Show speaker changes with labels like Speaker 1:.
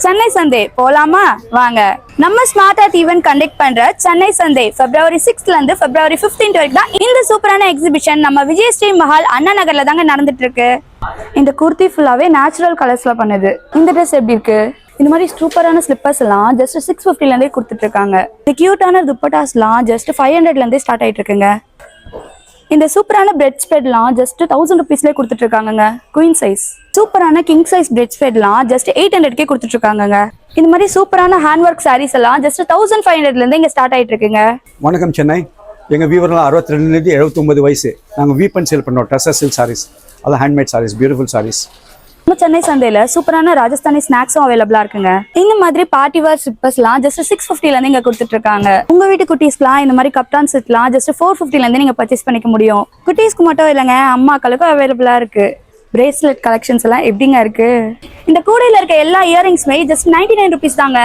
Speaker 1: சென்னை சந்தை போலாமா வாங்க. நம்ம ஸ்மார்ட் ஆர்ட் ஈவென்ட் கண்டக்ட் பண்ற சென்னை சந்தை February 6th இருந்து February 15th வரைக்கும் தான் இந்த சூப்பரான எக்ஸிபிஷன் நம்ம விஜயஸ்ரீ மஹால் அண்ணா நகர்ல தாங்க நடந்துட்டு இருக்கு. இந்த குர்த்தி ஃபுல்லாவே நேச்சுரல் கலர்ஸ்ல பண்ணுது. இந்த ட்ரெஸ் எப்படி இருக்கு? இந்த மாதிரி சூப்பரான ஸ்லிப்பர்ஸ் எல்லாம் ஜஸ்ட் 650ல இருந்தே கொடுத்துட்டு இருக்காங்க. இந்த கியூட்டான துப்பட்டாஸ் எல்லாம் ஜஸ்ட் 500ல இருந்தே ஸ்டார்ட் ஆயிட்டு இருக்குங்க. இந்த சூப்பரான பிரெட் ஸ்ப்ரெட்லாம் ஜஸ்ட் 1000 ருபீஸ்லேயே கொடுத்துட்டு இருக்காங்க. குயின் சைஸ் சூப்பரான கிங் சைஸ் பிரெட் ஸ்ப்ரெட்லாம் ஜஸ்ட் 800கே கொடுத்துட்டு இருக்காங்க. இந்த மாதிரி சூப்பரான ஹேண்ட் ஒர்க் சாரீஸ் எல்லாம் ஜஸ்ட் 1500ல இருந்து இங்க ஸ்டார்ட் ஆயிட்டு இருக்குங்க.
Speaker 2: வணக்கம் சென்னை. எங்க வீவர்லாம் 62லேருந்து 79 வயசு. நாங்கள் வீப் அண்ட் சேல் பண்ணோம். ட்ரெஸ்ஸஸ் சில்க் சாரீஸ், அதான் ஹேண்ட்மேட் சாரீஸ், பியூட்டிஃபுல் சாரீஸ்.
Speaker 1: நம்ம சென்னை சந்தையில சூப்பரான ராஜஸ்தானி ஸ்நாக்ஸும் அவைலபிளா இருக்குங்க. இந்த மாதிரி பார்ட்டி வேர் ஸ்லிப்பர்ஸ்லாம் ஜஸ்ட் 650ல இருந்து இங்க கொடுத்துட்டு இருக்காங்க. உங்க வீட்டு குட்டீஸ்லாம் இந்த மாதிரி கப்டான் செட்லாம் ஜஸ்ட் 450ல இருந்து நீங்க பர்ச்சேஸ் பண்ணிக்க முடியும். குட்டீஸ்க்கு மட்டும் இல்லைங்க, அம்மாக்களுக்கும் அவைலபிளா இருக்கு. பிரேஸ்லெட் கலெக்ஷன்ஸ் எல்லாம் எப்படிங்க இருக்கு? இந்த கூடையில இருக்க எல்லா இயரிங்ஸுமே ஜஸ்ட் 99 ருபீஸ் தாங்க.